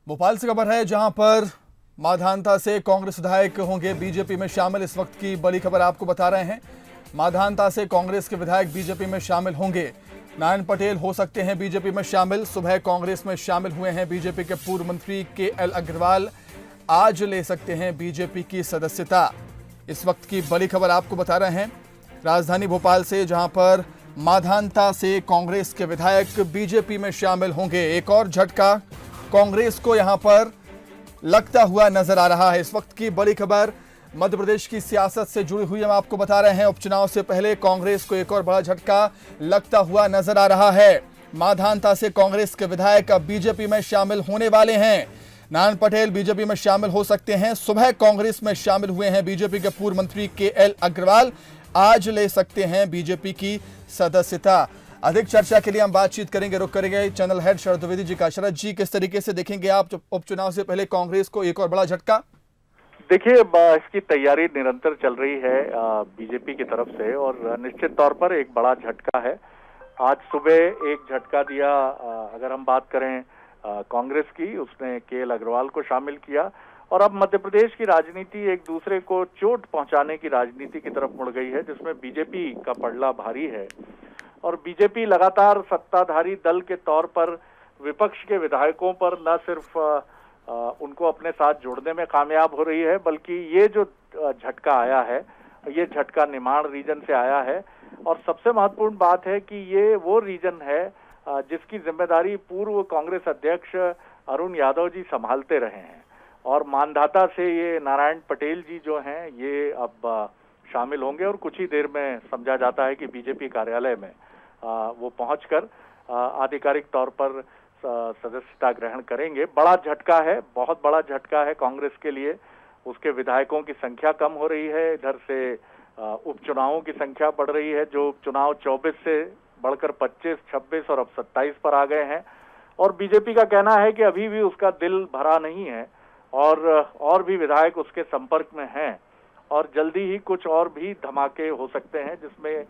भोपाल से खबर है जहां पर माधानता से कांग्रेस विधायक होंगे बीजेपी में शामिल। इस वक्त की बड़ी खबर आपको बता रहे हैं। माधानता से कांग्रेस के विधायक बीजेपी में शामिल होंगे। नारायण पटेल हो सकते हैं बीजेपी में शामिल। सुबह कांग्रेस में शामिल हुए हैं बीजेपी के पूर्व मंत्री के.एल. अग्रवाल। आज ले सकते हैं बीजेपी की सदस्यता। इस वक्त की बड़ी खबर आपको बता रहे हैं राजधानी भोपाल से, जहां पर माधानता से कांग्रेस के विधायक बीजेपी में शामिल होंगे। एक और झटका कांग्रेस को यहां पर लगता हुआ नजर आ रहा है। इस वक्त की बड़ी खबर मध्य प्रदेश की सियासत से जुड़ी हुई हम आपको बता रहे हैं। उपचुनाव से पहले कांग्रेस को एक और बड़ा झटका लगता हुआ नजर आ रहा है। माधानता से कांग्रेस के विधायक अब बीजेपी में शामिल होने वाले हैं। नारायण पटेल बीजेपी में शामिल हो सकते हैं। सुबह कांग्रेस में शामिल हुए हैं बीजेपी के पूर्व मंत्री के.एल. अग्रवाल। आज ले सकते हैं बीजेपी की सदस्यता। अधिक चर्चा के लिए हम बातचीत करेंगे, रुक करेंगे चैनल हेड शरद द्विवेदी जी का। शरद जी, किस तरीके से देखेंगे आप उपचुनाव से पहले कांग्रेस को एक और बड़ा झटका? देखिए, इसकी तैयारी निरंतर चल रही है बीजेपी की तरफ से और निश्चित तौर पर एक बड़ा झटका है। आज सुबह एक झटका दिया, अगर हम बात करें कांग्रेस की, उसने के.एल. अग्रवाल को शामिल किया और अब मध्य प्रदेश की राजनीति एक दूसरे को चोट पहुंचाने की राजनीति की तरफ मुड़ गई है, जिसमें बीजेपी का पलड़ा भारी है। और बीजेपी लगातार सत्ताधारी दल के तौर पर विपक्ष के विधायकों पर न सिर्फ उनको अपने साथ जोड़ने में कामयाब हो रही है, बल्कि ये जो झटका आया है, ये झटका निमाड़ रीजन से आया है। और सबसे महत्वपूर्ण बात है कि ये वो रीजन है जिसकी जिम्मेदारी पूर्व कांग्रेस अध्यक्ष अरुण यादव जी संभालते रहे हैं। और मांधाता से ये नारायण पटेल जी जो हैं, ये अब शामिल होंगे और कुछ ही देर में समझा जाता है कि बीजेपी कार्यालय में वो पहुंचकर आधिकारिक तौर पर सदस्यता ग्रहण करेंगे। बड़ा झटका है, बहुत बड़ा झटका है कांग्रेस के लिए। उसके विधायकों की संख्या कम हो रही है, इधर से उपचुनावों की संख्या बढ़ रही है। जो उपचुनाव 24 से बढ़कर 25, 26 और अब 27 पर आ गए हैं। और बीजेपी का कहना है कि अभी भी उसका दिल भरा नहीं है और भी विधायक उसके संपर्क में हैं और जल्दी ही कुछ और भी धमाके हो सकते हैं, जिसमें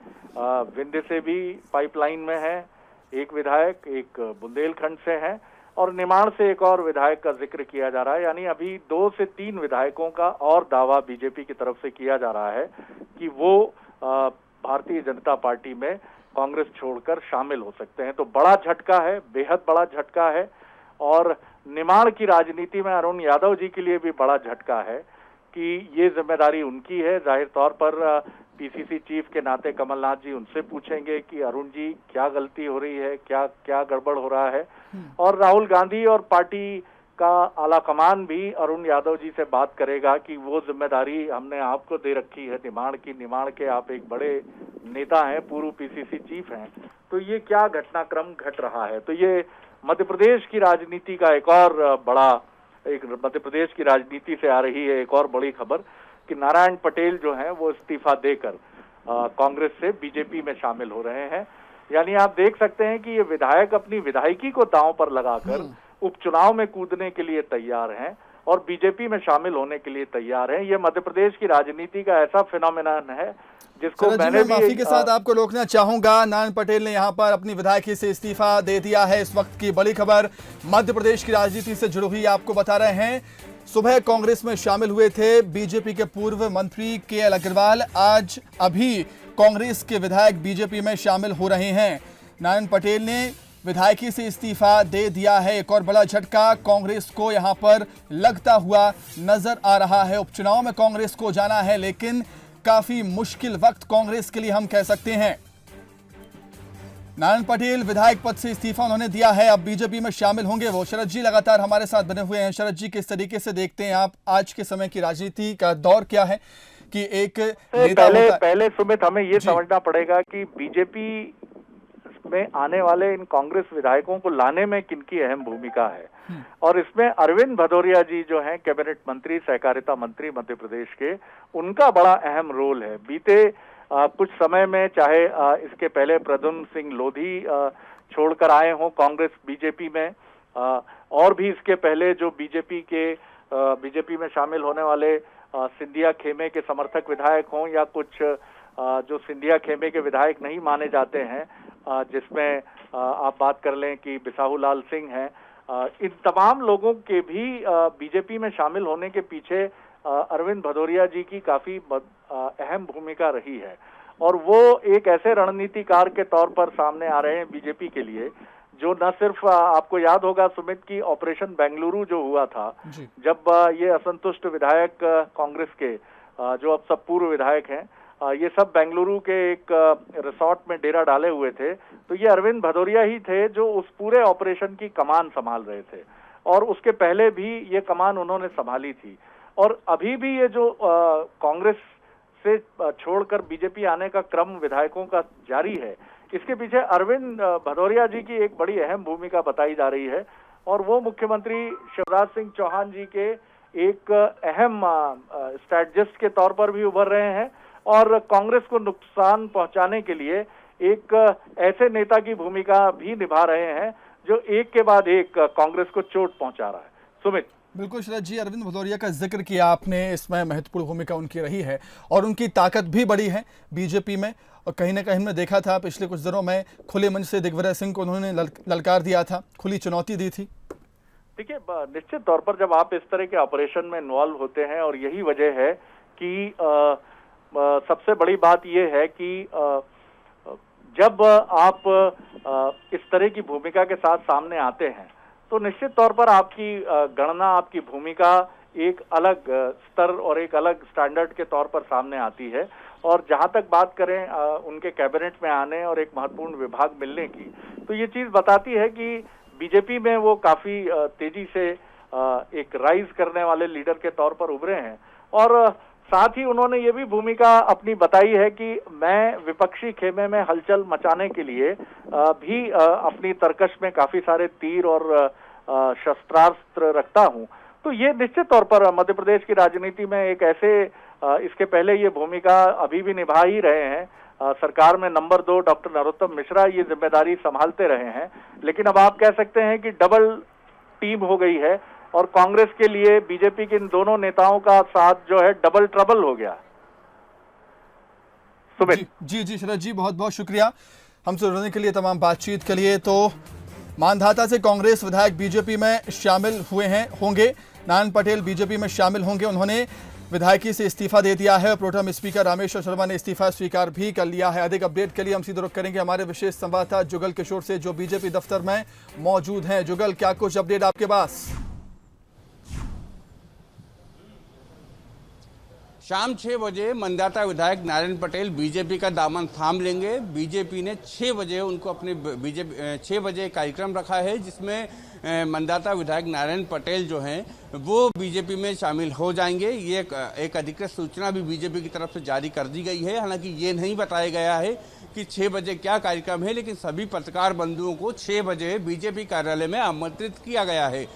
विंध्य से भी पाइपलाइन में है एक विधायक, एक बुंदेलखंड से है और निमाड़ से एक और विधायक का जिक्र किया जा रहा है। यानी अभी 2 से 3 विधायकों का और दावा बीजेपी की तरफ से किया जा रहा है कि वो भारतीय जनता पार्टी में कांग्रेस छोड़कर शामिल हो सकते हैं। तो बड़ा झटका है, बेहद बड़ा झटका है। और निमाड़ की राजनीति में अरुण यादव जी के लिए भी बड़ा झटका है कि ये जिम्मेदारी उनकी है। जाहिर तौर पर पीसीसी चीफ के नाते कमलनाथ जी उनसे पूछेंगे कि अरुण जी क्या गलती हो रही है, क्या क्या गड़बड़ हो रहा है। और राहुल गांधी और पार्टी का आला कमान भी अरुण यादव जी से बात करेगा कि वो जिम्मेदारी हमने आपको दे रखी है निमाड़ की। निमाड़ के आप एक बड़े नेता हैं, पूर्व पीसीसी चीफ हैं, तो ये क्या घटनाक्रम घट रहा है। तो ये मध्य प्रदेश की राजनीति का मध्य प्रदेश की राजनीति से आ रही है एक और बड़ी खबर कि नारायण पटेल जो हैं वो इस्तीफा देकर कांग्रेस से बीजेपी में शामिल हो रहे हैं। यानी आप देख सकते हैं कि ये विधायक अपनी विधायकी को दांव पर लगाकर उपचुनाव में कूदने के लिए तैयार हैं और बीजेपी में शामिल होने के लिए तैयार हैं। ये मध्य प्रदेश की राजनीति का ऐसा फिनोमेनन है जिसको मैंने भी माफी के साथ आपको रोकना चाहूंगा। नारायण पटेल ने यहां पर अपनी विधायकी से इस्तीफा दे दिया है। इस वक्त की बड़ी खबर मध्य प्रदेश की राजनीति से जुड़ी हुई आपको बता रहे हैं। सुबह कांग्रेस में शामिल हुए थे बीजेपी के पूर्व मंत्री के.एल. अग्रवाल। आज अभी कांग्रेस के विधायक बीजेपी में शामिल हो रहे हैं। नारायण पटेल ने विधायकी से इस्तीफा दे दिया है। एक और बड़ा झटका कांग्रेस को यहां पर लगता हुआ नजर आ रहा है। उपचुनाव में कांग्रेस को जाना है, लेकिन काफी मुश्किल वक्त कांग्रेस के लिए हम कह सकते हैं। नारायण पटेल विधायक पद से इस्तीफा उन्होंने दिया है, अब बीजेपी में शामिल होंगे वो। शरद जी लगातार हमारे साथ बने हुए हैं। शरद जी, किस तरीके से देखते हैं आप आज के समय की राजनीति का दौर क्या है कि एक नेता पहले सुमित हमें ये समझना पड़ेगा कि बीजेपी में आने वाले इन कांग्रेस विधायकों को लाने में किनकी अहम भूमिका है। और इसमें अरविंद भदौरिया जी जो हैं कैबिनेट मंत्री, सहकारिता मंत्री मध्य प्रदेश के, उनका बड़ा अहम रोल है। बीते कुछ समय में, चाहे इसके पहले प्रद्युम्न सिंह लोधी छोड़कर आए हों कांग्रेस बीजेपी में, और भी इसके पहले जो बीजेपी में शामिल होने वाले सिंधिया खेमे के समर्थक विधायक हों या कुछ जो सिंधिया खेमे के विधायक नहीं माने जाते हैं, जिसमें आप बात कर लें कि बिसाहू लाल सिंह हैं, इन तमाम लोगों के भी बीजेपी में शामिल होने के पीछे अरविंद भदौरिया जी की काफी अहम भूमिका रही है और वो एक ऐसे रणनीतिकार के तौर पर सामने आ रहे हैं बीजेपी के लिए, जो न सिर्फ आपको याद होगा सुमित की ऑपरेशन बेंगलुरु जो हुआ था, जब ये असंतुष्ट विधायक कांग्रेस के जो अब सब पूर्व विधायक हैं, ये सब बेंगलुरु के एक रिसोर्ट में डेरा डाले हुए थे, तो ये अरविंद भदौरिया ही थे जो उस पूरे ऑपरेशन की कमान संभाल रहे थे और उसके पहले भी ये कमान उन्होंने संभाली थी। और अभी भी ये जो कांग्रेस से छोड़कर बीजेपी आने का क्रम विधायकों का जारी है, इसके पीछे अरविंद भदौरिया जी की एक बड़ी अहम भूमिका बताई जा रही है और वो मुख्यमंत्री शिवराज सिंह चौहान जी के एक अहम स्ट्रैटेजिस्ट के तौर पर भी उभर रहे हैं और कांग्रेस को नुकसान पहुंचाने के लिए एक ऐसे नेता की भूमिका भी निभा रहे हैं जो एक के बाद एक कांग्रेस को चोट पहुंचा रहा है। सुमित। बिल्कुल शरद जी, अरविंद भदौरिया का जिक्र किया आपने, इसमें महत्वपूर्ण भूमिका उनकी रही है और उनकी ताकत भी बड़ी है बीजेपी में। और कहीं ना कहीं हमने देखा था पिछले कुछ दिनों में खुले मंच से दिग्विजय सिंह को उन्होंने ललकार दिया था, खुली चुनौती दी थी। देखिए, निश्चित तौर पर जब आप इस तरह के ऑपरेशन में इन्वॉल्व होते हैं और यही वजह है कि सबसे बड़ी बात यह है कि जब आप इस तरह की भूमिका के साथ सामने आते हैं तो निश्चित तौर पर आपकी गणना, आपकी भूमिका एक अलग स्तर और एक अलग स्टैंडर्ड के तौर पर सामने आती है। और जहां तक बात करें उनके कैबिनेट में आने और एक महत्वपूर्ण विभाग मिलने की, तो ये चीज बताती है कि बीजेपी में वो काफी तेजी से एक राइज करने वाले लीडर के तौर पर उभरे हैं। और साथ ही उन्होंने ये भी भूमिका अपनी बताई है कि मैं विपक्षी खेमे में हलचल मचाने के लिए भी अपनी तरकश में काफी सारे तीर और शस्त्रास्त्र रखता हूं। तो ये निश्चित तौर पर मध्य प्रदेश की राजनीति में एक ऐसे इसके पहले ये भूमिका अभी भी निभा ही रहे हैं। सरकार में नंबर 2 डॉक्टर नरोत्तम मिश्रा ये जिम्मेदारी संभालते रहे हैं, लेकिन अब आप कह सकते हैं कि डबल टीम हो गई है और कांग्रेस के लिए बीजेपी के इन दोनों नेताओं का साथ जो है डबल ट्रबल हो गया। सुमित। जी शरद जी, बहुत बहुत शुक्रिया हमसे जुड़ने के लिए, तमाम बातचीत के लिए। तो मांधाता से कांग्रेस विधायक बीजेपी में शामिल होंगे। नारायण पटेल बीजेपी में शामिल होंगे। उन्होंने विधायकी से इस्तीफा दे दिया है। प्रोटेम स्पीकर रामेश्वर शर्मा ने इस्तीफा स्वीकार भी कर लिया है। अधिक अपडेट के लिए हम सीधे रुख करेंगे हमारे विशेष संवाददाता जुगल किशोर से, जो बीजेपी दफ्तर में मौजूद हैं। जुगल, क्या कुछ अपडेट आपके पास? शाम 6 बजे मंदाता विधायक नारायण पटेल बीजेपी का दामन थाम लेंगे। बीजेपी ने 6 बजे उनको अपने 6 बजे कार्यक्रम रखा है, जिसमें मंदाता विधायक नारायण पटेल जो हैं वो बीजेपी में शामिल हो जाएंगे। ये एक अधिकृत सूचना भी बीजेपी की तरफ से जारी कर दी गई है। हालांकि ये नहीं बताया गया है कि 6 बजे क्या कार्यक्रम है, लेकिन सभी पत्रकार बंधुओं को 6 बजे बीजेपी कार्यालय में आमंत्रित किया गया है।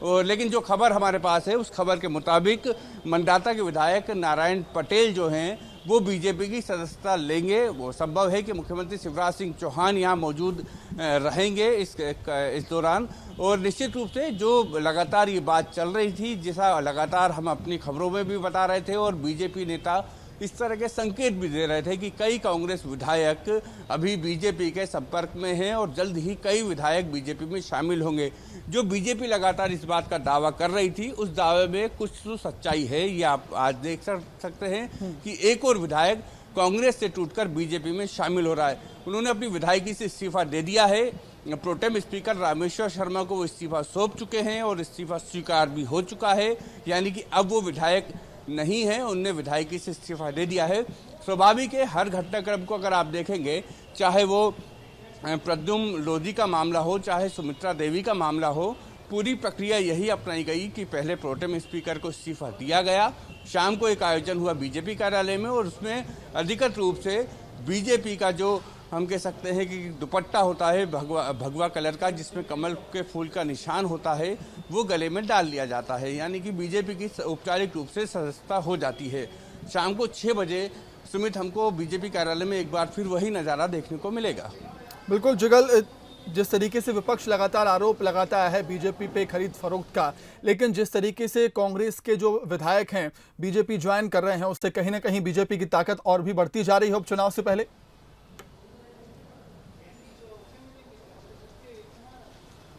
लेकिन जो खबर हमारे पास है, उस खबर के मुताबिक मंदाता के विधायक नारायण पटेल जो हैं वो बीजेपी की सदस्यता लेंगे। वो संभव है कि मुख्यमंत्री शिवराज सिंह चौहान यहाँ मौजूद रहेंगे इस दौरान। और निश्चित रूप से जो लगातार ये बात चल रही थी, जिसा लगातार हम अपनी खबरों में भी बता रहे थे और बीजेपी नेता इस तरह के संकेत भी दे रहे थे कि कई कांग्रेस विधायक अभी बीजेपी के संपर्क में हैं और जल्द ही कई विधायक बीजेपी में शामिल होंगे। जो बीजेपी लगातार इस बात का दावा कर रही थी, उस दावे में कुछ तो सच्चाई है। ये आप आज देख सकते हैं कि एक और विधायक कांग्रेस से टूटकर बीजेपी में शामिल हो रहा है। उन्होंने अपनी विधायकी से इस्तीफा दे दिया है। प्रोटेम स्पीकर रामेश्वर शर्मा को वो इस्तीफा सौंप चुके हैं और इस्तीफा स्वीकार भी हो चुका है, यानी कि अब वो विधायक नहीं है, उनने विधायकी से इस्तीफा दे दिया है। स्वाभाविक है, हर घटनाक्रम को अगर आप देखेंगे, चाहे वो प्रद्युम्न लोधी का मामला हो, चाहे सुमित्रा देवी का मामला हो, पूरी प्रक्रिया यही अपनाई गई कि पहले प्रोटेम स्पीकर को इस्तीफा दिया गया। शाम को एक आयोजन हुआ बीजेपी कार्यालय में और उसमें अधिकृत रूप से बीजेपी का जो हम कह सकते हैं कि दुपट्टा होता है भगवा कलर का, जिसमें कमल के फूल का निशान होता है, वो गले में डाल लिया जाता है, यानी कि बीजेपी की औपचारिक रूप से सदस्यता हो जाती है। शाम को 6 बजे सुमित, हमको बीजेपी कार्यालय में एक बार फिर वही नज़ारा देखने को मिलेगा। बिल्कुल जुगल, जिस तरीके से विपक्ष लगातार आरोप लगाता है बीजेपी पे खरीद फरोख्त का, लेकिन जिस तरीके से कांग्रेस के जो विधायक हैं बीजेपी ज्वाइन कर रहे हैं, उससे कहीं ना कहीं बीजेपी की ताकत और भी बढ़ती जा रही है उपचुनाव से पहले।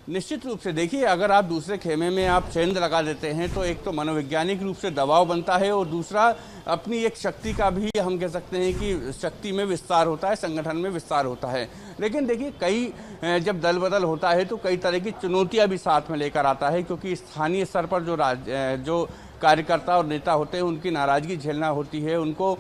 निश्चित रूप से देखिए, अगर आप दूसरे खेमे में आप सेंध लगा देते हैं तो एक तो मनोवैज्ञानिक रूप से दबाव बनता है और दूसरा अपनी एक शक्ति का भी हम कह सकते हैं कि शक्ति में विस्तार होता है, संगठन में विस्तार होता है। लेकिन देखिए, कई जब दल बदल होता है तो कई तरह की चुनौतियां भी साथ में लेकर आता है, क्योंकि स्थानीय स्तर पर जो कार्यकर्ता और नेता होते हैं उनकी नाराजगी झेलना होती है, उनको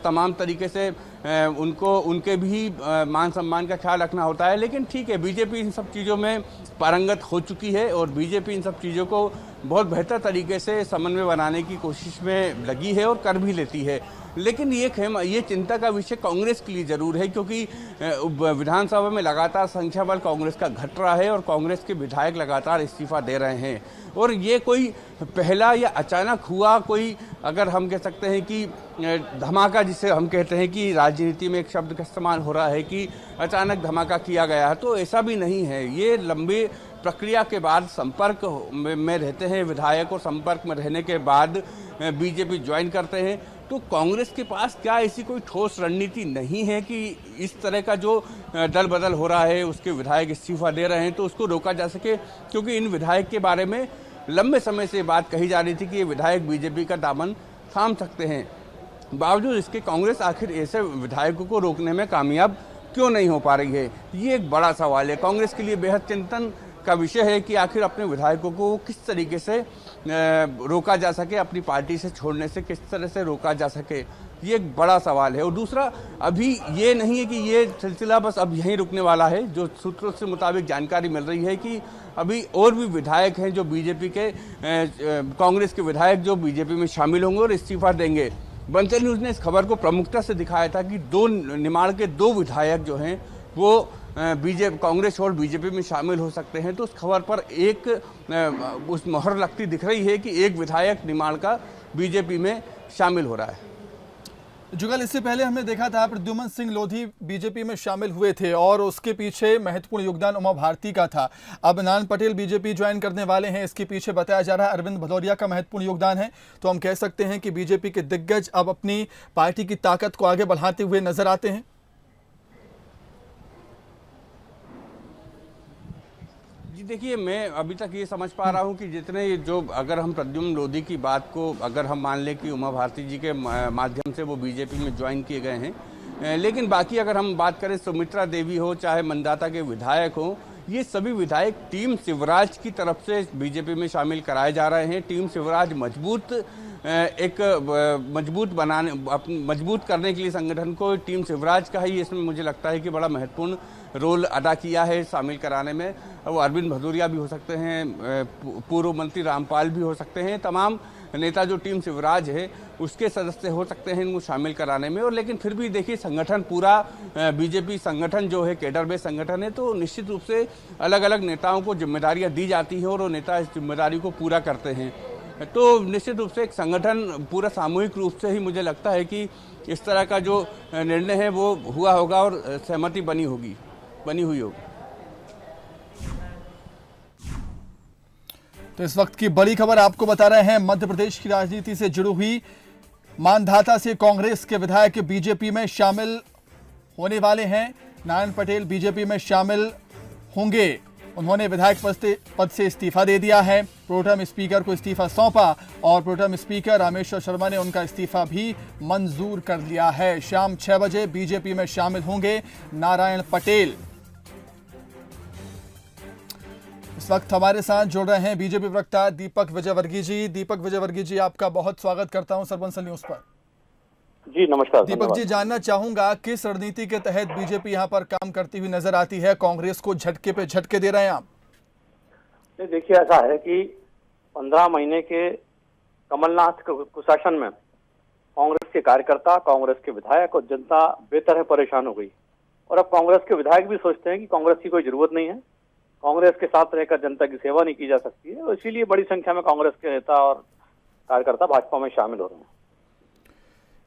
तमाम तरीके से उनके भी मान सम्मान का ख्याल रखना होता है। लेकिन ठीक है, बीजेपी इन सब चीज़ों में पारंगत हो चुकी है और बीजेपी इन सब चीज़ों को बहुत बेहतर तरीके से समन्वय बनाने की कोशिश में लगी है और कर भी लेती है। लेकिन ये चिंता का विषय कांग्रेस के लिए जरूर है, क्योंकि विधानसभा में लगातार संख्या बल कांग्रेस का घट रहा है और कांग्रेस के विधायक लगातार इस्तीफा दे रहे हैं। और ये कोई पहला या अचानक हुआ कोई, अगर हम कह सकते हैं कि धमाका, जिसे हम कहते हैं कि राजनीति में एक शब्द का इस्तेमाल हो रहा है कि अचानक धमाका किया गया है, तो ऐसा भी नहीं है। ये लंबी प्रक्रिया के बाद संपर्क में रहते हैं विधायक और संपर्क में रहने के बाद बीजेपी ज्वाइन करते हैं। तो कांग्रेस के पास क्या ऐसी कोई ठोस रणनीति नहीं है कि इस तरह का जो दल बदल हो रहा है, उसके विधायक इस्तीफा दे रहे हैं तो उसको रोका जा सके? क्योंकि इन विधायक के बारे में लंबे समय से बात कही जा रही थी कि ये विधायक बीजेपी का दामन थाम सकते हैं। बावजूद इसके कांग्रेस आखिर ऐसे विधायकों को रोकने में कामयाब क्यों नहीं हो पा रही है? ये एक बड़ा सवाल है, कांग्रेस के लिए बेहद चिंतन का विषय है कि आखिर अपने विधायकों को किस तरीके से रोका जा सके, अपनी पार्टी से छोड़ने से किस तरह से रोका जा सके, ये एक बड़ा सवाल है। और दूसरा, अभी ये नहीं है कि ये सिलसिला बस अब यहीं रुकने वाला है। जो सूत्रों से मुताबिक जानकारी मिल रही है कि अभी और भी विधायक हैं जो बीजेपी के कांग्रेस के विधायक जो बीजेपी में शामिल होंगे और इस्तीफा देंगे। बंसल न्यूज़ ने इस खबर को प्रमुखता से दिखाया था कि निमाड़ के 2 विधायक जो हैं वो कांग्रेस और बीजेपी में शामिल हो सकते हैं। तो उस खबर पर एक उस मोहर लगती दिख रही है कि एक विधायक निमाड़ का बीजेपी में शामिल हो रहा है। जुगल, इससे पहले हमने देखा था प्रद्युमन सिंह लोधी बीजेपी में शामिल हुए थे और उसके पीछे महत्वपूर्ण योगदान उमा भारती का था। अब नारायण पटेल बीजेपी ज्वाइन करने वाले हैं, इसके पीछे बताया जा रहा है अरविंद भदौरिया का महत्वपूर्ण योगदान है। तो हम कह सकते हैं कि बीजेपी के दिग्गज अब अपनी पार्टी की ताकत को आगे बढ़ाते हुए नजर आते हैं। देखिए, मैं अभी तक ये समझ पा रहा हूँ कि जितने जो, अगर हम प्रद्युम्न लोधी की बात को अगर हम मान लें कि उमा भारती जी के माध्यम से वो बीजेपी में ज्वाइन किए गए हैं, लेकिन बाकी अगर हम बात करें सुमित्रा देवी हो चाहे मंदाता के विधायक हो, ये सभी विधायक टीम शिवराज की तरफ से बीजेपी में शामिल कराए जा रहे हैं। टीम शिवराज मजबूत करने के लिए संगठन को टीम शिवराज का ही इसमें मुझे लगता है कि बड़ा महत्वपूर्ण रोल अदा किया है शामिल कराने में। वो अरविंद भदौरिया भी हो सकते हैं, पूर्व मंत्री रामपाल भी हो सकते हैं, तमाम नेता जो टीम शिवराज है उसके सदस्य हो सकते हैं इनको शामिल कराने में। और लेकिन फिर भी देखिए, संगठन पूरा बीजेपी संगठन जो है केडर बेस संगठन है, तो निश्चित रूप से अलग अलग नेताओं को जिम्मेदारियां दी जाती हैं और वो नेता इस जिम्मेदारी को पूरा करते हैं। तो निश्चित रूप से एक संगठन पूरा सामूहिक रूप से ही मुझे लगता है कि इस तरह का जो निर्णय है वो हुआ होगा और सहमति बनी हुई होगी। तो इस वक्त की बड़ी खबर आपको बता रहे हैं, मध्य प्रदेश की राजनीति से जुड़ी हुई मानधाता से कांग्रेस के विधायक बीजेपी में शामिल होने वाले हैं। नारायण पटेल बीजेपी में शामिल होंगे। उन्होंने विधायक पद से इस्तीफा दे दिया है। प्रोटेम स्पीकर को इस्तीफा सौंपा और प्रोटेम स्पीकर रामेश्वर शर्मा ने उनका इस्तीफा भी मंजूर कर लिया है। शाम 6 बजे बीजेपी में शामिल होंगे नारायण पटेल। इस वक्त हमारे साथ जुड़ रहे हैं बीजेपी प्रवक्ता दीपक विजयवर्गीय जी। दीपक विजयवर्गीय जी, आपका बहुत स्वागत करता हूं सरबंसल न्यूज पर। जी नमस्कार। दीपक जी, जानना चाहूंगा किस रणनीति के तहत बीजेपी यहां पर काम करती हुई नजर आती है? कांग्रेस को झटके पे झटके दे रहे हैं आप? देखिए, ऐसा है कि 15 महीने के कमलनाथ कुशासन में कांग्रेस के कार्यकर्ता, कांग्रेस के विधायक और जनता बेतरह परेशान हो गई। और अब कांग्रेस के विधायक भी सोचते हैं कि कांग्रेस की कोई जरूरत नहीं है, कांग्रेस के साथ रहकर जनता की सेवा नहीं की जा सकती है, और इसीलिए बड़ी संख्या में कांग्रेस के नेता और कार्यकर्ता भाजपा में शामिल हो रहे हैं।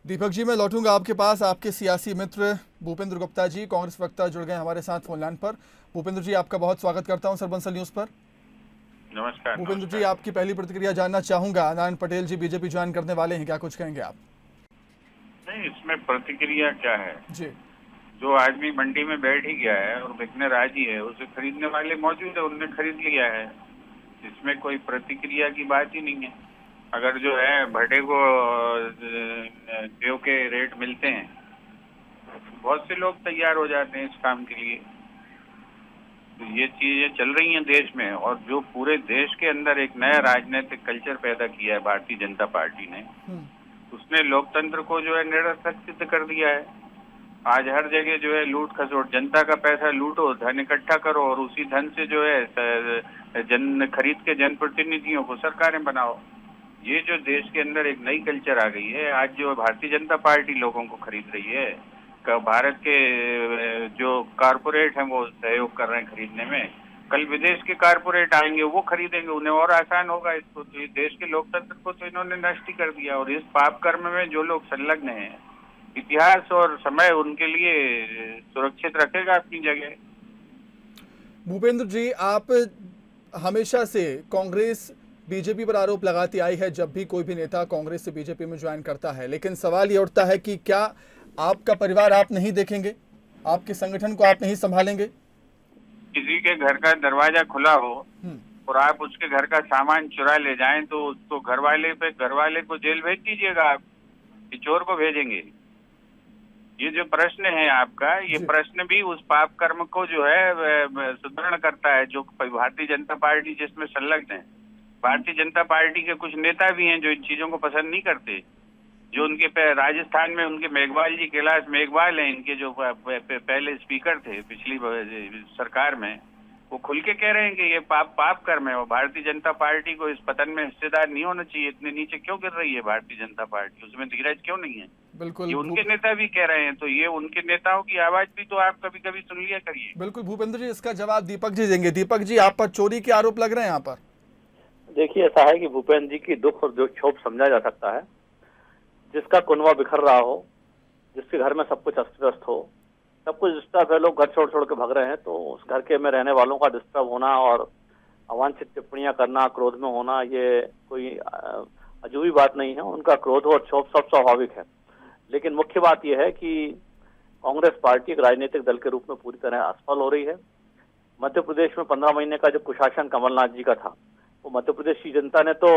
दीपक जी, मैं लौटूंगा आपके पास। आपके सियासी मित्र भूपेंद्र गुप्ता जी, कांग्रेस प्रवक्ता, जुड़ गए हमारे साथ फोन लाइन पर। भूपेंद्र जी, आपका बहुत स्वागत करता हूं सरबंसल न्यूज पर। नमस्कार। भूपेंद्र जी, आपकी पहली प्रतिक्रिया जानना चाहूंगा। नारायण पटेल जी बीजेपी ज्वाइन करने वाले हैं, क्या कुछ कहेंगे आप? नहीं, इसमें प्रतिक्रिया क्या है जी? जो आदमी मंडी में बैठ ही गया है और बिकने राजी है, उसे खरीदने वाले मौजूद है, उनने खरीद लिया है। इसमें कोई प्रतिक्रिया की बात ही नहीं है। अगर जो है भट्टे को सेव के रेट मिलते हैं, बहुत से लोग तैयार हो जाते हैं इस काम के लिए। तो ये चीजें चल रही हैं देश में, और जो पूरे देश के अंदर एक नया राजनीतिक कल्चर पैदा किया है भारतीय जनता पार्टी ने, उसने लोकतंत्र को जो है निरर्थक सिद्ध कर दिया है। आज हर जगह जो है लूट खसोट, जनता का पैसा लूटो, धन इकट्ठा करो और उसी धन से जो है जन खरीद के जनप्रतिनिधियों को सरकारें बनाओ। ये जो देश के अंदर एक नई कल्चर आ गई है, आज जो भारतीय जनता पार्टी लोगों को खरीद रही है, भारत के जो कारपोरेट हैं वो सहयोग कर रहे हैं खरीदने में, कल विदेश के कारपोरेट आएंगे वो खरीदेंगे, उन्हें और आसान होगा इसको। तो ये देश के लोकतंत्र को तो इन्होंने नष्ट ही कर दिया। और इस पाप कर्म में जो लोग संलग्न हैं, इतिहास और समय उनके लिए सुरक्षित रखेगा अपनी जगह। भूपेंद्र जी, आप हमेशा से कांग्रेस बीजेपी पर आरोप लगाती आई है जब भी कोई भी नेता कांग्रेस से बीजेपी में ज्वाइन करता है, लेकिन सवाल ये उठता है कि क्या आपका परिवार आप नहीं देखेंगे, आपके संगठन को आप नहीं संभालेंगे? किसी के घर का दरवाजा खुला हो और आप उसके घर का सामान चुरा ले जाएं तो उसको घर वाले को जेल भेज दीजिएगा आप, कि चोर को भेजेंगे? ये जो प्रश्न है आपका, ये प्रश्न भी उस पाप कर्म को जो है सुदृढ़ करता है जो भारतीय जनता पार्टी जिसमें संलग्न है। भारतीय जनता पार्टी के कुछ नेता भी हैं जो इन चीजों को पसंद नहीं करते। जो उनके राजस्थान में उनके मेघवाल जी, कैलाश मेघवाल हैं, इनके जो पहले स्पीकर थे पिछली सरकार में, वो खुल के कह रहे हैं कि ये पाप कर्म है और भारतीय जनता पार्टी को इस पतन में हिस्सेदार नहीं होना चाहिए। इतने नीचे क्यों गिर रही है भारतीय जनता पार्टी, उसमें धीरज क्यों नहीं है? बिल्कुल, ये उनके नेता भी कह रहे हैं, तो ये उनके नेताओं की आवाज भी तो आप कभी कभी सुन लिया करिए। बिल्कुल भूपेंद्र जी, इसका जवाब दीपक जी देंगे। दीपक जी, आप पर चोरी के आरोप लग रहे हैं यहाँ पर। देखिए, ऐसा है कि भूपेंद्र जी की दुख और जो क्षोभ समझा जा सकता है। जिसका कुनवा बिखर रहा हो, जिसके घर में सब कुछ अस्त व्यस्त हो, सब कुछ डिस्टर्ब है, लोग घर छोड़ छोड़ के भाग रहे हैं, तो उस घर के में रहने वालों का डिस्टर्ब होना और अवांछित टिप्पणियां करना, क्रोध में होना, ये कोई अजूबी बात नहीं है। उनका क्रोध और क्षोभ सब स्वाभाविक है। लेकिन मुख्य बात यह है कि कांग्रेस पार्टी एक राजनीतिक दल के रूप में पूरी तरह असफल हो रही है। मध्य प्रदेश में 15 महीने का जो कुशासन कमलनाथ जी का था, वो मध्य प्रदेश की जनता ने तो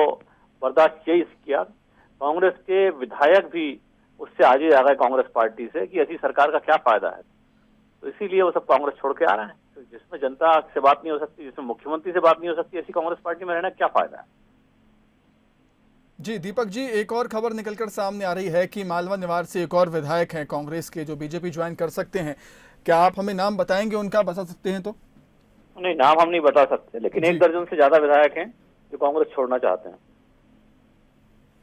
बर्दाश्त यही किया। कांग्रेस के विधायक भी उससे आगे आ गए कांग्रेस पार्टी से कि ऐसी सरकार का क्या फायदा है, तो इसीलिए वो सब कांग्रेस छोड़ के आ रहे हैं। तो जिसमें जनता से बात नहीं हो सकती, जिसमें मुख्यमंत्री से बात नहीं हो सकती, ऐसी कांग्रेस पार्टी में रहना क्या फायदा है? जी दीपक जी, एक और खबर निकलकर सामने आ रही है कि मालवा निवार से एक और विधायक हैं कांग्रेस के जो बीजेपी ज्वाइन कर सकते हैं। क्या आप हमें नाम बताएंगे उनका, बता सकते हैं तो? नहीं, नाम हम नहीं बता सकते, लेकिन 1 दर्जन से ज्यादा विधायक हैं जो कांग्रेस छोड़ना चाहते हैं।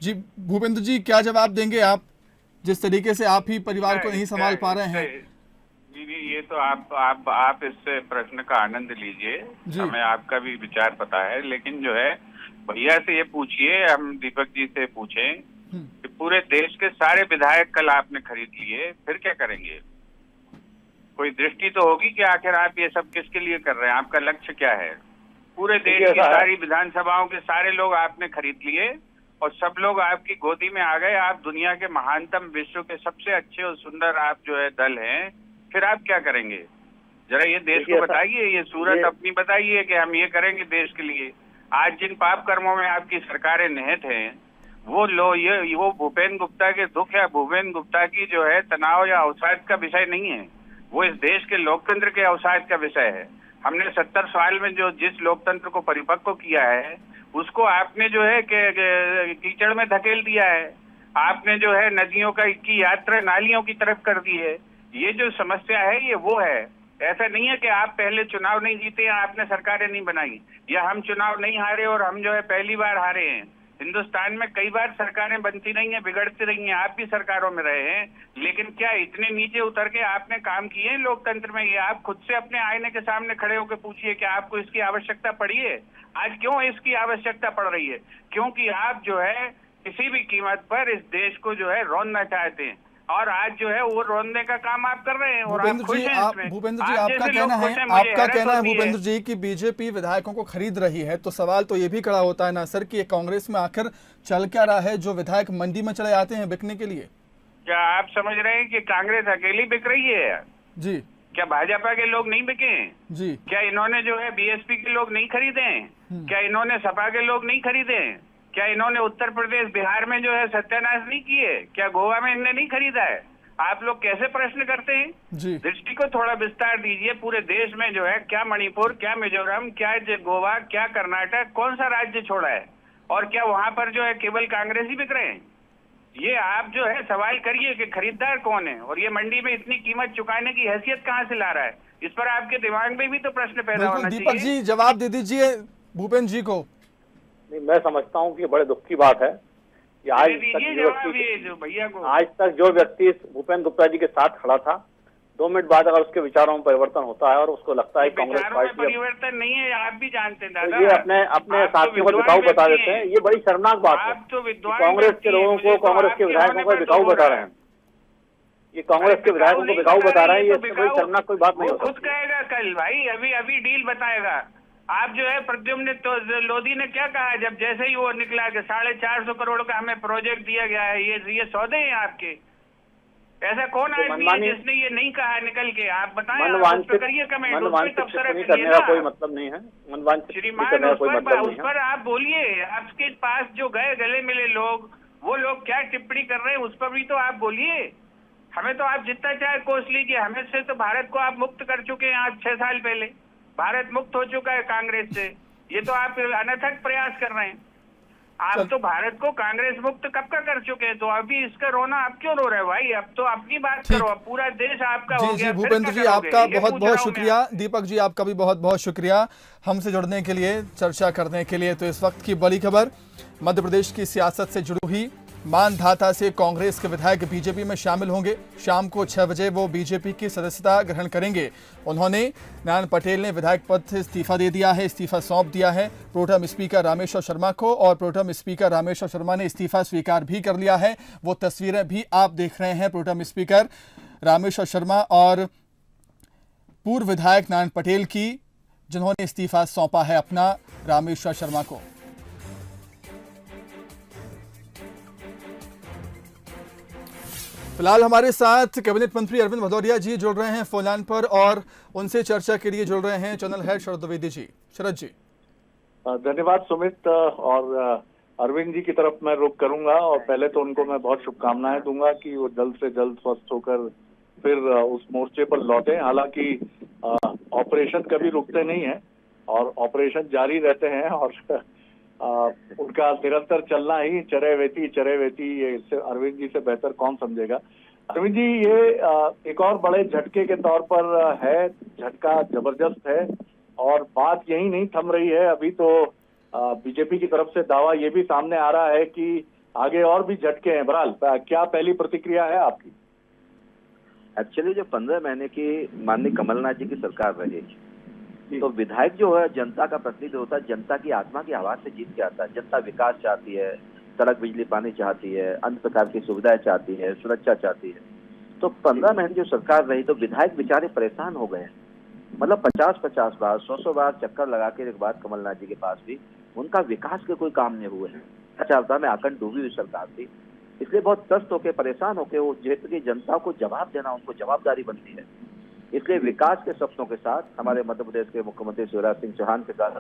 जी भूपेंद्र जी, क्या जवाब देंगे आप, जिस तरीके से आप ही परिवार को नहीं संभाल पा रहे हैं? जी, ये तो आप इस प्रश्न का आनंद लीजिए, हमें आपका भी विचार पता है। लेकिन जो है भैया से ये पूछिए, हम दीपक जी से पूछें कि पूरे देश के सारे विधायक कल आपने खरीद लिए, फिर क्या करेंगे? कोई दृष्टि तो होगी कि आखिर आप ये सब किसके लिए कर रहे हैं, आपका लक्ष्य क्या है? पूरे देश की सारी विधानसभाओं के सारे लोग आपने खरीद लिए और सब लोग आपकी गोदी में आ गए। आप दुनिया के महानतम, विश्व के सबसे अच्छे और सुंदर आप जो है दल हैं, फिर आप क्या करेंगे? जरा ये देश को बताइए, ये सूरत अपनी बताइए कि हम ये करेंगे देश के लिए। आज जिन पाप कर्मों में आपकी सरकारें निहित हैं, वो भूपेंद्र गुप्ता के दुख या भूपेंद्र गुप्ता की जो है तनाव या अवसाद का विषय नहीं है, वो इस देश के लोकतंत्र के अवसाद का विषय है। हमने 70 साल में जो जिस लोकतंत्र को परिपक्व किया है, उसको आपने जो है कीचड़ में धकेल दिया है। आपने जो है नदियों की यात्रा नालियों की तरफ कर दी है। ये जो समस्या है ये वो है। ऐसा नहीं है कि आप पहले चुनाव नहीं जीते, आपने सरकारें नहीं बनाई, या हम चुनाव नहीं हारे और हम जो है पहली बार हारे हैं। हिंदुस्तान में कई बार सरकारें बनती रही हैं, बिगड़ती रही हैं, आप भी सरकारों में रहे हैं, लेकिन क्या इतने नीचे उतर के आपने काम किए हैं लोकतंत्र में? ये आप खुद से अपने आईने के सामने खड़े होकर पूछिए कि आपको इसकी आवश्यकता पड़ी है? आज क्यों इसकी आवश्यकता पड़ रही है? क्योंकि आप जो है किसी भी कीमत पर इस देश को जो है रोनना चाहते हैं, और आज जो है वो रोनने का काम आप कर रहे हैं। और भूपेंद्र जी, आपका कहना है भूपेंद्र जी कि बीजेपी विधायकों को खरीद रही है, तो सवाल तो ये भी खड़ा होता है ना सर कि कांग्रेस में आखिर चल क्या रहा है जो विधायक मंडी में चले आते हैं बिकने के लिए? क्या आप समझ रहे हैं कि कांग्रेस अकेली बिक रही है? जी क्या भाजपा के लोग नहीं बिके हैं? जी क्या इन्होंने जो है बीएसपी के लोग नहीं खरीदे हैं? क्या इन्होंने सपा के लोग नहीं खरीदे हैं? क्या इन्होंने उत्तर प्रदेश बिहार में जो है सत्यानाश नहीं किए? क्या गोवा में इन्होंने नहीं खरीदा है? आप लोग कैसे प्रश्न करते हैं? जी दृष्टि को थोड़ा विस्तार दीजिए। पूरे देश में जो है क्या मणिपुर, क्या मिजोरम, क्या गोवा, क्या कर्नाटक, कौन सा राज्य छोड़ा है? और क्या वहां पर जो है केवल कांग्रेसी बिक रहे हैं? ये आप जो है सवाल करिए कि खरीदार कौन है और ये मंडी में इतनी कीमत चुकाने की हैसियत कहाँ से ला रहा है? इस पर आपके दिमाग में भी तो प्रश्न पैदा बिल्कुल होना दीपक चाहिए। जी जवाब दे दीजिए भूपेंद्र जी को। नहीं, मैं समझता हूँ कि बड़े दुख की बात है कि आज दे तक दीजिए जो जवाब व्यक्ति ये जो भैया को। आज तक जो व्यक्ति भूपेंद्र गुप्ता जी के साथ खड़ा था, 2 मिनट बाद अगर उसके विचारों में परिवर्तन होता है और उसको लगता है कि कांग्रेस विचारों में पार्टी अब परिवर्तन नहीं है, आप भी जानते हैं तो दादा। ये अपने आप तो साथियों को विद्वान बिकाऊ बता व्यक्ति देते हैं। हैं। ये बड़ी शर्मनाक बात है आप तो कि विद्वान कांग्रेस व्यक्ति के हैं, लोगों मुझे को तो कांग्रेस के आपके विधायकों होने को पर बिकाऊ तो हो बता रहा रहे हैं। ये कांग्रेस के विधायकों को नहीं बिकाऊ बता रहे हैं, ये तो इससे बड़ी शर्मनाक कोई बात नहीं वो हो खुद सकती। कहेगा कल भाई, अभी अभी डील बताएगा। आप जो है प्रद्युम्न तो लोधी ने क्या कहा जब जैसे ही वो निकला कि 450 करोड़ का हमें प्रोजेक्ट दिया गया है, ये सौदे हैं आपके? ऐसा कौन आदमी है जिसने ये नहीं कहा निकल के? आप बताएं, उस पर करिए कमेंट, उस पर तबसरा नहीं करिए करने का ना। कोई मतलब नहीं है, मनवांछित श्रीमान करने का कोई उस मतलब नहीं पर है। आप बोलिए। आपके पास जो गए गले मिले लोग, वो लोग क्या टिप्पणी कर रहे हैं उस पर भी तो आप बोलिए। हमें तो आप जितना चाहे कोस लीजिए, हमें से तो भारत को आप मुक्त कर चुके हैं आज 6 साल पहले। भारत मुक्त हो चुका है कांग्रेस से। ये तो आप अनथक प्रयास कर रहे हैं। आप तो भारत को कांग्रेस मुक्त कब का कर चुके हैं, तो अभी इसका रोना आप क्यों रो रहे हो भाई? अब तो अपनी बात करो, अब पूरा देश आपका हो जी गया। जी फिर भूपेंद्र क्या जी करोगे? आपका ये बहुत पूछ बहुत रहा हूं मैं। शुक्रिया। दीपक जी आपका भी बहुत बहुत शुक्रिया हमसे जुड़ने के लिए, चर्चा करने के लिए। तो इस वक्त की बड़ी खबर मध्य प्रदेश की सियासत से जुड़ी हुई। मानधाता से कांग्रेस के विधायक बीजेपी में शामिल होंगे। शाम को 6 बजे वो बीजेपी की सदस्यता ग्रहण करेंगे। उन्होंने नारायण पटेल ने विधायक पद से इस्तीफा दे दिया है, इस्तीफा सौंप दिया है प्रोटेम स्पीकर रामेश्वर शर्मा को, और प्रोटेम स्पीकर रामेश्वर शर्मा ने इस्तीफा स्वीकार भी कर लिया है। वो तस्वीरें भी आप देख रहे हैं, प्रोटेम स्पीकर रामेश्वर शर्मा और पूर्व विधायक नारायण पटेल की, जिन्होंने इस्तीफा सौंपा है अपना रामेश्वर शर्मा को। फिलहाल हमारे साथ कैबिनेट मंत्री अरविंद भदौरिया जी जुड़ रहे हैं फोन लाइन पर और उनसे चर्चा के लिए जुड़ रहे हैं चैनल हेड शरद द्विवेदी जी। शरद जी धन्यवाद सुमित। और अरविंद जी की तरफ मैं रुख करूंगा और पहले तो उनको मैं बहुत शुभकामनाएं दूंगा कि वो जल्द से जल्द स्वस्थ होकर फिर उस मोर्चे पर लौटे। हालांकि ऑपरेशन कभी रुकते नहीं है और ऑपरेशन जारी रहते हैं और उनका निरंतर चलना ही चरैवेती ये अरविंद जी से बेहतर कौन समझेगा। अरविंद जी ये एक और बड़े झटके के तौर पर है, झटका जबरदस्त है और बात यही नहीं थम रही है। अभी तो बीजेपी की तरफ से दावा ये भी सामने आ रहा है कि आगे और भी झटके हैं। बहरहाल क्या पहली प्रतिक्रिया है आपकी? एक्चुअली जो 15 महीने की माननीय कमलनाथ जी की सरकार रही, तो विधायक जो है जनता का प्रतिनिधि होता है, जनता की आत्मा की आवाज से जीत के आता है। जनता विकास चाहती है, सड़क बिजली पानी चाहती है, अन्य प्रकार की सुविधाएं चाहती है, सुरक्षा चाहती है। तो 15 महीने जो सरकार रही तो विधायक बेचारे परेशान हो गए। मतलब 50-50 बार 100 बार चक्कर लगा के एक बार कमलनाथ जी के पास भी उनका विकास के कोई काम नहीं हुए हैं। भ्रष्टाचार में आकंठ डूबी हुई सरकार थी, इसलिए बहुत त्रस्त होकर परेशान होकर वो क्षेत्र की जनता को जवाब देना उनको जवाबदारी बनती है। इसलिए विकास के सपनों के साथ हमारे मध्य प्रदेश के मुख्यमंत्री शिवराज सिंह चौहान के साथ,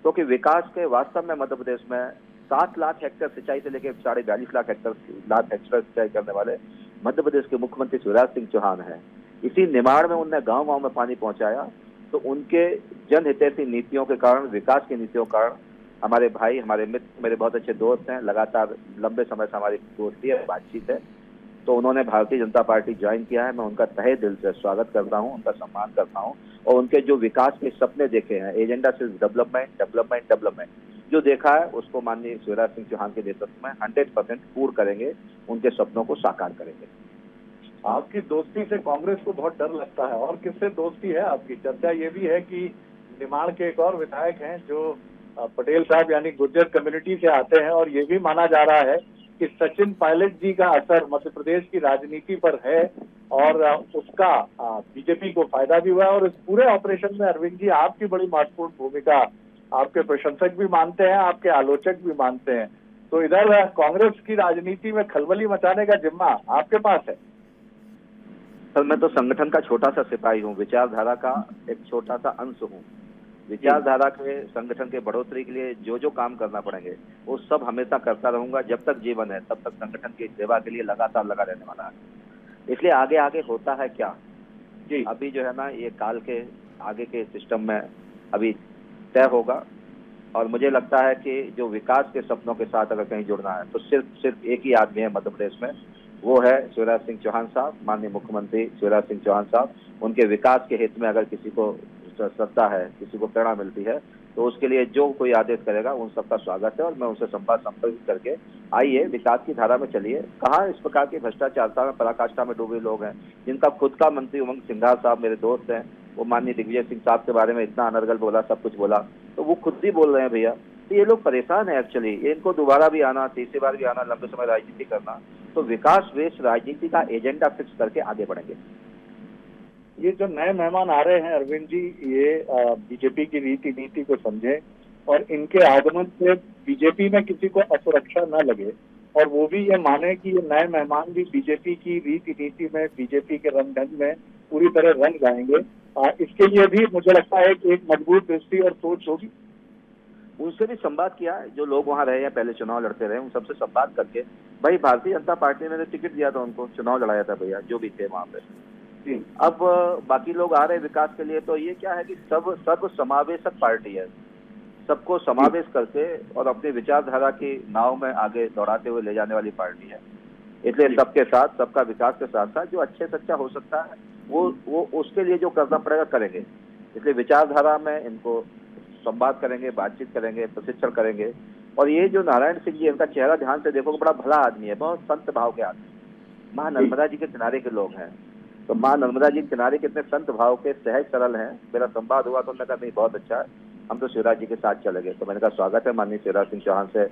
क्योंकि विकास के वास्तव में मध्य प्रदेश में 7 लाख हेक्टेयर सिंचाई से लेकर 42.5 लाख हेक्टेयर सिंचाई करने वाले मध्य प्रदेश के मुख्यमंत्री शिवराज सिंह चौहान है। इसी निमाड़ में उनने गांव-गांव में पानी पहुंचाया। तो उनके जनहितैषी नीतियों के कारण, विकास की नीतियों के कारण हमारे भाई, हमारे मित्र, मेरे बहुत अच्छे दोस्त हैं, लगातार लंबे समय से हमारी दोस्ती है, बातचीत है। तो उन्होंने भारतीय जनता पार्टी ज्वाइन किया है। मैं उनका तहे दिल से स्वागत करता हूं, उनका सम्मान करता हूं और उनके जो विकास के सपने देखे हैं, एजेंडा सिर्फ डेवलपमेंट जो देखा है उसको माननीय शिवराज सिंह चौहान के नेतृत्व में 100% पूर्ण करेंगे, उनके सपनों को साकार करेंगे। आपकी दोस्ती से कांग्रेस को बहुत डर लगता है, और किससे दोस्ती है आपकी? चर्चा ये भी है कि निमाड़ के एक और विधायक हैं जो पटेल साहब यानी गुर्जर कम्युनिटी से आते हैं, और ये भी माना जा रहा है कि सचिन पायलट जी का असर मध्य प्रदेश की राजनीति पर है और उसका बीजेपी को फायदा भी हुआ है। और इस पूरे ऑपरेशन में अरविंद जी आपकी बड़ी महत्वपूर्ण भूमिका आपके प्रशंसक भी मानते हैं, आपके आलोचक भी मानते हैं। तो इधर कांग्रेस की राजनीति में खलबली मचाने का जिम्मा आपके पास है। सर मैं तो संगठन का छोटा सा सिपाही हूँ, विचारधारा का एक छोटा सा अंश हूँ। विचारधारा के संगठन के बढ़ोतरी के लिए जो जो काम करना पड़ेंगे वो सब हमेशा करता रहूंगा। जब तक जीवन है तब तक संगठन की सेवा के लिए लगातार लगा रहने वाला है। इसलिए आगे आगे होता है क्या जी, अभी जो है ना ये काल के आगे के सिस्टम में अभी तय होगा। और मुझे लगता है कि जो विकास के सपनों के साथ अगर कहीं जुड़ना है तो सिर्फ एक ही आदमी है मध्य प्रदेश में, वो है शिवराज सिंह चौहान साहब, माननीय मुख्यमंत्री शिवराज सिंह चौहान साहब। उनके विकास के हित में अगर किसी को श्रद्धा है, किसी को प्रेरणा मिलती है, तो उसके लिए जो कोई आदेश करेगा उन सबका स्वागत है। और मैं उनसे संपर्क करके आइए विकास की धारा में चलिए। कहाँ इस प्रकार की भ्रष्टाचारता में पराकाष्ठा में डूबे लोग हैं जिनका खुद का मंत्री उमंग सिंघार साहब मेरे दोस्त हैं, वो माननीय दिग्विजय सिंह साहब के बारे में इतना अनर्गल बोला, सब कुछ बोला, तो वो खुद भी बोल रहे हैं भैया। तो ये लोग परेशान है एक्चुअली, इनको दोबारा भी आना, तीसरी बार भी आना, लंबे समय राजनीति करना। तो विकास बेस्ड राजनीति का एजेंडा फिक्स करके आगे बढ़ेंगे। ये जो नए मेहमान आ रहे हैं अरविंद जी, ये बीजेपी की रीति नीति को समझें और इनके आगमन से बीजेपी में किसी को असुरक्षा न लगे, और वो भी ये माने कि ये नए मेहमान भी बीजेपी की रीति नीति में, बीजेपी के रंग ढंग में पूरी तरह रंग लाएंगे। इसके लिए भी मुझे लगता है कि एक मजबूत दृष्टि और सोच होगी। उनसे भी संवाद किया है, जो लोग वहाँ रहे हैं, पहले चुनाव लड़ते रहे, उन सबसे संवाद करके, भाई भारतीय जनता पार्टी ने मैंने टिकट दिया था उनको, चुनाव लड़ाया था भैया, जो भी थे वहाँ पे। अब बाकी लोग आ रहे हैं विकास के लिए, तो ये क्या है कि सब समावेशक पार्टी है, सबको समावेश करके और अपनी विचारधारा की नाव में आगे दौड़ाते हुए ले जाने वाली पार्टी है। इसलिए सबके साथ, सबका विकास के साथ साथ जो अच्छे से अच्छा हो सकता है वो उसके लिए जो करना पड़ेगा करेंगे। इसलिए विचारधारा में इनको संवाद करेंगे, बातचीत करेंगे, प्रशिक्षण करेंगे। और ये जो नारायण सिंह जी, इनका चेहरा ध्यान से देखो, बड़ा भला आदमी है, बहुत संत भाव के आदमी, माँ नर्मदा जी के किनारे के लोग हैं। तो माँ नर्मदा जी के किनारे कितने संत भाव के, सहज सरल हैं। मेरा संवाद हुआ तो उन्होंने कहा नहीं बहुत अच्छा है, हम तो शिवराज जी के साथ चले गए। तो मैंने कहा स्वागत है माननीय शिवराज सिंह चौहान से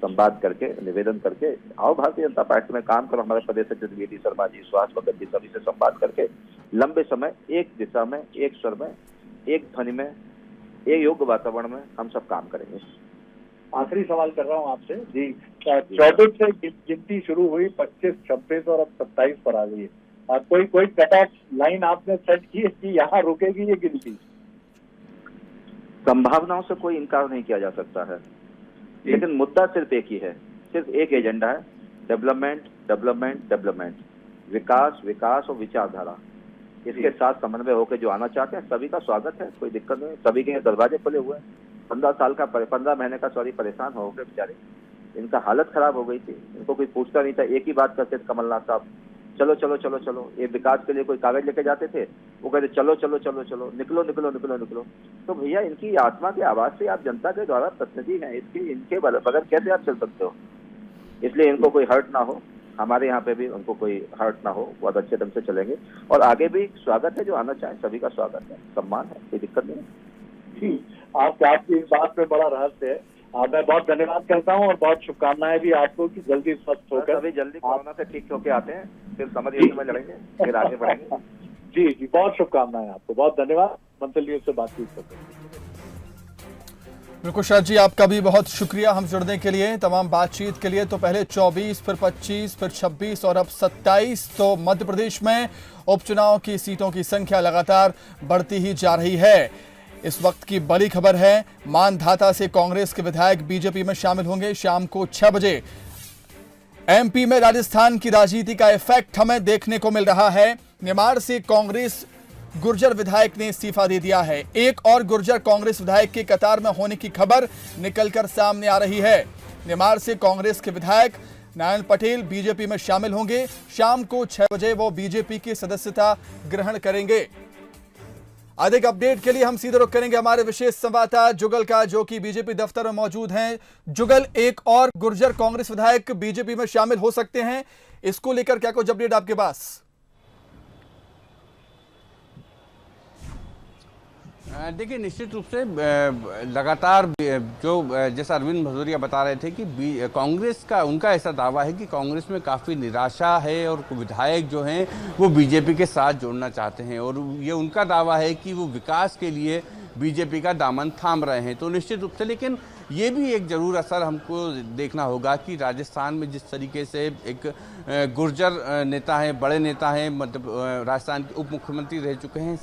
संवाद करके, निवेदन करके आओ भारतीय जनता पार्टी में काम करो। हमारे प्रदेश अध्यक्ष वी.डी. शर्मा जी, सुहास भगत जी, सभी से संवाद करके लंबे समय एक दिशा में, एक स्वर में, एक ध्वनि में, एक योग्य वातावरण में हम सब काम करेंगे। आखिरी सवाल कर रहा हूँ आपसे जी, 24 से गिनती शुरू हुई, 25, 26 और अब 27 पर आ गई है। कोई कट ऑफ लाइन आपने सेट की है कि यहाँ रुकेगी ये गिनती? संभावनाओं से कोई इनकार नहीं किया जा सकता है, लेकिन मुद्दा सिर्फ एक ही है, सिर्फ एक एजेंडा है, डेवलपमेंट, डेवलपमेंट, डेवलपमेंट, विकास, विकास और विचारधारा। इसके साथ समन्वय होकर जो आना चाहते हैं सभी का स्वागत है, कोई दिक्कत नहीं, सभी के दरवाजे खुले हुए हैं। 15 महीने का परेशान हो गए बेचारे, इनका हालत खराब हो गई थी, इनको कोई पूछता नहीं था, एक ही बात करते थे कमलनाथ साहब, चलो चलो चलो चलो। ये विकास के लिए कोई कागज लेके जाते थे, वो कहते चलो चलो चलो चलो, निकलो निकलो निकलो निकलो। तो भैया इनकी आत्मा की आवाज से आप जनता के द्वारा प्रतिनिधि हैं, इनके बगैर कैसे आप चल सकते हो? इसलिए इनको कोई हर्ट ना हो, हमारे यहाँ पे भी उनको कोई हर्ट ना हो, बहुत अच्छे ढंग से चलेंगे। और आगे भी स्वागत है, जो आना चाहे सभी का स्वागत है, सम्मान है, कोई दिक्कत नहीं है। आपकी इस बात में बड़ा रहस्य है। मैं बहुत धन्यवाद करता हूँ और बहुत शुभकामनाएं भी आपको कि जल्दी स्वस्थ होकर सभी जल्दी कोरोना से ठीक होके आते हैं, फिर समझ में लड़ेंगे, फिर आगे बढ़ेंगे। जी जी, बहुत शुभकामनाएं आपको, बहुत धन्यवाद मंथन न्यूज से बातचीत करते हैं। बिल्कुल शरद जी, आपका भी बहुत शुक्रिया हम जुड़ने के लिए, तमाम बातचीत के लिए। तो पहले 24, फिर 25, फिर 26 और अब 27। तो मध्य प्रदेश में उपचुनाव की सीटों की संख्या लगातार बढ़ती ही जा रही है। इस वक्त की बड़ी खबर है, मानधाता से कांग्रेस के विधायक बीजेपी में शामिल होंगे। शाम को 6 बजे एमपी में राजस्थान की राजनीति का इफेक्ट हमें देखने को मिल रहा है। निमाड़ से कांग्रेस गुर्जर विधायक ने इस्तीफा दे दिया है। एक और गुर्जर कांग्रेस विधायक के कतार में होने की खबर निकलकर सामने आ रही है। निमाड़ से कांग्रेस के विधायक नारायण पटेल बीजेपी में शामिल होंगे। शाम को 6 बजे वो बीजेपी की सदस्यता ग्रहण करेंगे। अधिक अपडेट के लिए हम सीधे रुख करेंगे हमारे विशेष संवाददाता जुगल का, जो कि बीजेपी दफ्तर में मौजूद हैं। जुगल, एक और गुर्जर कांग्रेस विधायक बीजेपी में शामिल हो सकते हैं, इसको लेकर क्या कुछ अपडेट आपके पास? देखिए, निश्चित रूप से लगातार जो जैसा अरविंद भदौरिया बता रहे थे कि कांग्रेस का, उनका ऐसा दावा है कि कांग्रेस में काफ़ी निराशा है और विधायक जो हैं वो बीजेपी के साथ जोड़ना चाहते हैं, और ये उनका दावा है कि वो विकास के लिए बीजेपी का दामन थाम रहे हैं। तो निश्चित रूप से, लेकिन ये भी एक ज़रूर असर हमको देखना होगा कि राजस्थान में जिस तरीके से एक गुर्जर नेता हैं, बड़े नेता हैं, मतलब राजस्थान के उप मुख्यमंत्री रह चुके हैं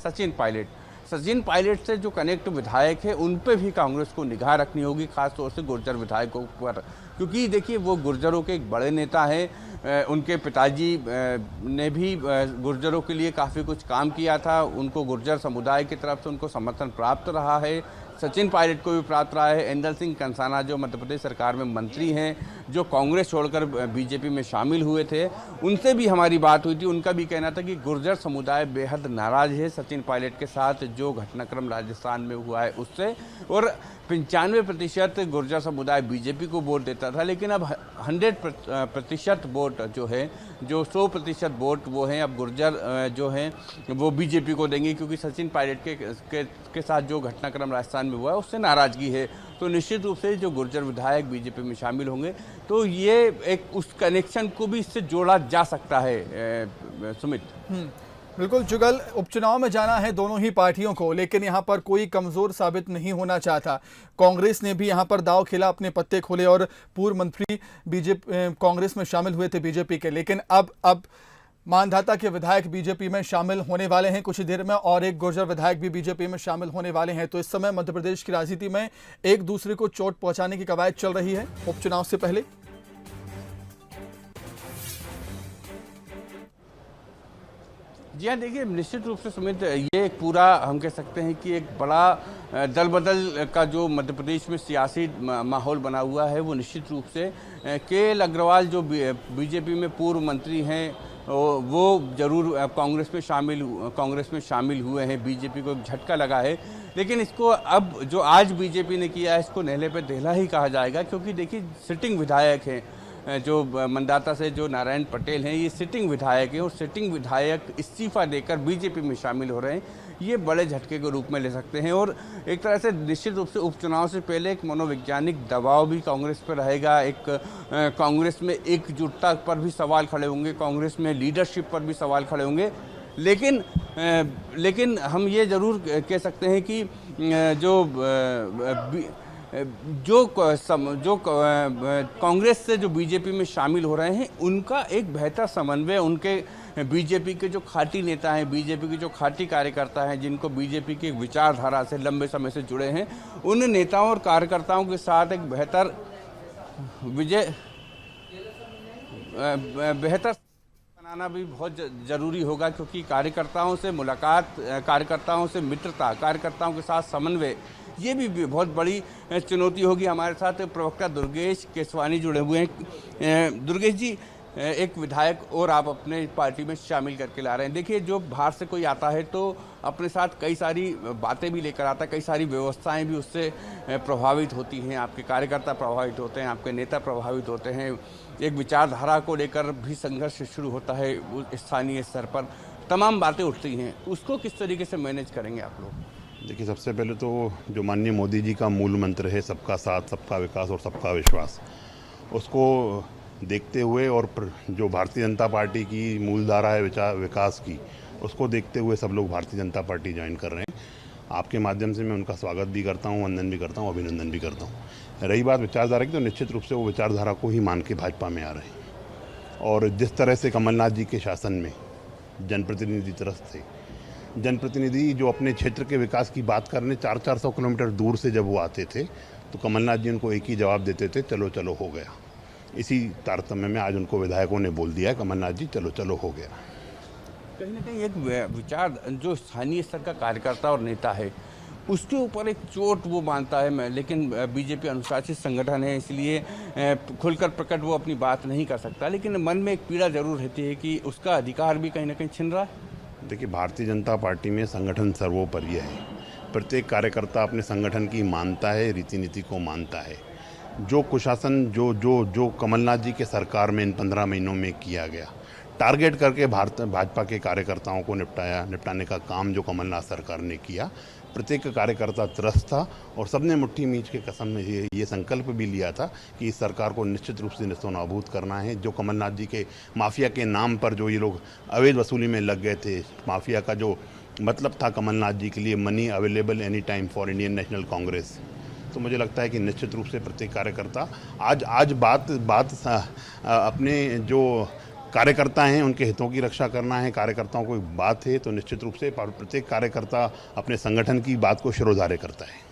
सचिन पायलट से जो कनेक्ट विधायक है उन पे भी कांग्रेस को निगाह रखनी होगी, खासतौर से गुर्जर विधायकों पर, क्योंकि देखिए वो गुर्जरों के एक बड़े नेता हैं। उनके पिताजी ने भी गुर्जरों के लिए काफ़ी कुछ काम किया था, उनको गुर्जर समुदाय की तरफ से उनको समर्थन प्राप्त रहा है। सचिन पायलट को भी प्राप्त रहा है। एंदल सिंह कंसाना जो मध्य प्रदेश सरकार में मंत्री हैं, जो कांग्रेस छोड़कर बीजेपी में शामिल हुए थे, उनसे भी हमारी बात हुई थी। उनका भी कहना था कि गुर्जर समुदाय बेहद नाराज है सचिन पायलट के साथ जो घटनाक्रम राजस्थान में हुआ है उससे, और 95% गुर्जर समुदाय बीजेपी को वोट देता था, लेकिन अब 100% वोट जो है, जो 100% वोट वो हैं अब गुर्जर जो हैं वो बीजेपी को देंगे, क्योंकि सचिन पायलट के साथ जो घटनाक्रम राजस्थान में हुआ है उससे नाराजगी है। तो निश्चित रूप से जो गुर्जर विधायक बीजेपी में शामिल होंगे तो ये एक उस कनेक्शन को भी इससे जोड़ा जा सकता है। सुमित, बिल्कुल जुगल, उपचुनाव में जाना है दोनों ही पार्टियों को, लेकिन यहाँ पर कोई कमजोर साबित नहीं होना चाहता। कांग्रेस ने भी यहाँ पर दांव खेला, अपने पत्ते खोले और पूर्व मंत्री बीजेपी कांग्रेस में शामिल हुए थे बीजेपी के, लेकिन अब मानधाता के विधायक बीजेपी में शामिल होने वाले हैं कुछ ही देर में, और एक गुर्जर विधायक भी बीजेपी में शामिल होने वाले हैं। तो इस समय मध्य प्रदेश की राजनीति में एक दूसरे को चोट पहुंचाने की कवायद चल रही है उपचुनाव से पहले। जी हाँ, देखिए निश्चित रूप से सुमित, ये एक पूरा हम कह सकते हैं कि एक बड़ा दल बदल का जो मध्य प्रदेश में सियासी माहौल बना हुआ है, वो निश्चित रूप से के.एल. अग्रवाल जो बीजेपी में पूर्व मंत्री हैं वो जरूर कांग्रेस में शामिल हुए हैं। बीजेपी को एक झटका लगा है, लेकिन इसको अब जो आज बीजेपी ने किया है इसको नेहले पे देहला ही कहा जाएगा, क्योंकि देखिए सिटिंग विधायक हैं जो मंदाता से जो नारायण पटेल हैं, ये सिटिंग विधायक हैं और सिटिंग विधायक इस्तीफा देकर बीजेपी में शामिल हो रहे हैं। ये बड़े झटके के रूप में ले सकते हैं, और एक तरह से निश्चित रूप से उपचुनाव से पहले एक मनोवैज्ञानिक दबाव भी कांग्रेस पर रहेगा। एक कांग्रेस में एकजुटता पर भी सवाल खड़े होंगे, कांग्रेस में लीडरशिप पर भी सवाल खड़े होंगे। लेकिन हम ये ज़रूर कह सकते हैं कि जो कांग्रेस से जो बीजेपी में शामिल हो रहे हैं उनका एक बेहतर समन्वय, उनके बीजेपी के जो खाटी नेता हैं, बीजेपी के जो खाटी कार्यकर्ता हैं, जिनको बीजेपी की विचारधारा से लंबे समय से जुड़े हैं, उन नेताओं और कार्यकर्ताओं के साथ एक बेहतर बनाना भी बहुत ज़रूरी होगा, क्योंकि कार्यकर्ताओं से मुलाकात, कार्यकर्ताओं से मित्रता, कार्यकर्ताओं के साथ समन्वय, ये भी बहुत बड़ी चुनौती होगी। हमारे साथ प्रवक्ता दुर्गेश केसवानी जुड़े हुए हैं। दुर्गेश जी, एक विधायक और आप अपने पार्टी में शामिल करके ला रहे हैं। देखिए, जो बाहर से कोई आता है तो अपने साथ कई सारी बातें भी लेकर आता है, कई सारी व्यवस्थाएं भी उससे प्रभावित होती हैं, आपके कार्यकर्ता प्रभावित होते हैं, आपके नेता प्रभावित होते हैं, एक विचारधारा को लेकर भी संघर्ष शुरू होता है स्थानीय स्तर पर, तमाम बातें उठती हैं। उसको किस तरीके से मैनेज करेंगे आप लोग? देखिए, सबसे पहले तो जो माननीय मोदी जी का मूल मंत्र है सबका साथ, सबका विकास और सबका विश्वास, उसको देखते हुए और जो भारतीय जनता पार्टी की मूलधारा है विकास की, उसको देखते हुए सब लोग भारतीय जनता पार्टी ज्वाइन कर रहे हैं। आपके माध्यम से मैं उनका स्वागत भी करता हूं, वंदन भी करता हूं, अभिनंदन भी करता हूं। रही बात विचारधारा की, तो निश्चित रूप से वो विचारधारा को ही मान के भाजपा में आ रहे हैं। और जिस तरह से कमलनाथ जी के शासन में जनप्रतिनिधि तरफ से जनप्रतिनिधि जो अपने क्षेत्र के विकास की बात करने 400-400 किलोमीटर दूर से जब वो आते थे तो कमलनाथ जी उनको एक ही जवाब देते थे, चलो चलो हो गया। इसी तारतम्य में आज उनको विधायकों ने बोल दिया है, कमलनाथ जी चलो चलो हो गया। कहीं ना कहीं एक विचार जो स्थानीय स्तर का कार्यकर्ता और नेता है उसके ऊपर एक चोट वो मानता है मैं, लेकिन बीजेपी अनुशासित संगठन है, इसलिए खुलकर प्रकट वो अपनी बात नहीं कर सकता, लेकिन मन में एक पीड़ा जरूर रहती है कि उसका अधिकार भी कहीं ना कहीं छिन रहा है। देखिए, भारतीय जनता पार्टी में संगठन सर्वोपरि है। प्रत्येक कार्यकर्ता अपने संगठन की मानता है, रीति नीति को मानता है। जो कुशासन जो कमलनाथ जी के सरकार में इन 15 महीनों में किया गया, टारगेट करके भाजपा के कार्यकर्ताओं को निपटाने का काम जो कमलनाथ सरकार ने किया, प्रत्येक कार्यकर्ता त्रस्त था और सबने मुट्ठी मींच के कसम में ये संकल्प भी लिया था कि इस सरकार को निश्चित रूप से नेस्तनाबूद करना है। जो कमलनाथ जी के माफिया के नाम पर जो ये लोग अवैध वसूली में लग गए थे, माफिया का जो मतलब था कमलनाथ जी के लिए money available any time for Indian national Congress, तो मुझे लगता है कि निश्चित रूप से प्रत्येक कार्यकर्ता आज बात अपने जो कार्यकर्ता हैं उनके हितों की रक्षा करना है। कार्यकर्ताओं को बात है तो निश्चित रूप से प्रत्येक कार्यकर्ता अपने संगठन की बात को शिरोधार्य करता है।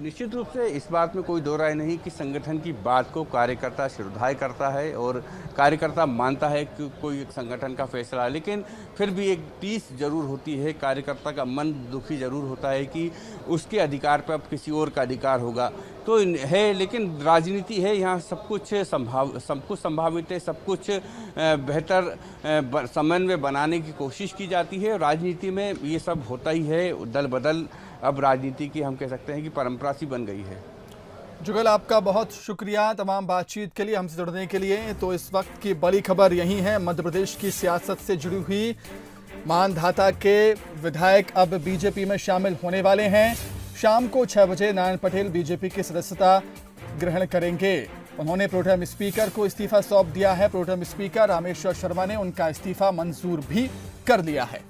निश्चित रूप से इस बात में कोई दो राय नहीं कि संगठन की बात को कार्यकर्ता शिरोधार्य करता है और कार्यकर्ता मानता है कि कोई एक संगठन का फैसला है, लेकिन फिर भी एक टीस जरूर होती है। कार्यकर्ता का मन दुखी जरूर होता है कि उसके अधिकार पर अब किसी और का अधिकार होगा तो है, लेकिन राजनीति है, यहाँ सब कुछ संभावित है, सब कुछ बेहतर समन्वय बनाने की कोशिश की जाती है। राजनीति में ये सब होता ही है, दल बदल अब राजनीति की हम कह सकते हैं कि परंपरा सी बन गई है। जुगल, आपका बहुत शुक्रिया तमाम बातचीत के लिए, हमसे जुड़ने के लिए। तो इस वक्त की बड़ी खबर यही है, मध्य प्रदेश की सियासत से जुड़ी हुई मानधाता के विधायक अब बीजेपी में शामिल होने वाले हैं। शाम को 6 बजे नारायण पटेल बीजेपी की सदस्यता ग्रहण करेंगे। उन्होंने प्रोटेम स्पीकर को इस्तीफा सौंप दिया है। प्रोटेम स्पीकर रामेश्वर शर्मा ने उनका इस्तीफा मंजूर भी कर लिया है।